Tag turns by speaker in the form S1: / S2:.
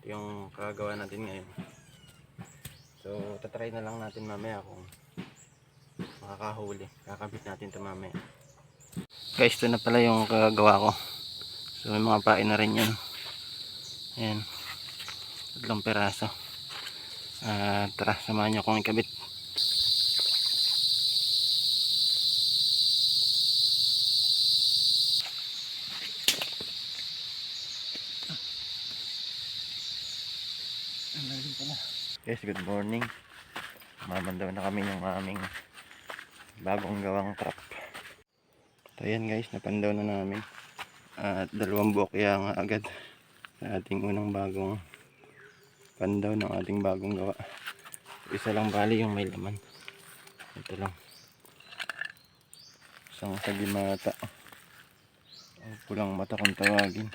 S1: yung kagawa natin ngayon. So tatry na lang natin mamaya kung makakahuli. Kakabit natin ito mamaya. Guys, ito na pala yung kagawa ko. So may mga pain na rin yan. Ayan, 3 peraso. Tara, samahan nyo akong ikabit. Guys, good morning. Mamandaw na kami ng aming bagong gawang trap. So ayan guys, napandaw na namin. At 2 bokya nga agad sa ating unang bagong pandaw ng ating bagong gawa. Isa lang bali yung may laman. Ito lang. Isang sagimata. O pulang mata kung tawagin.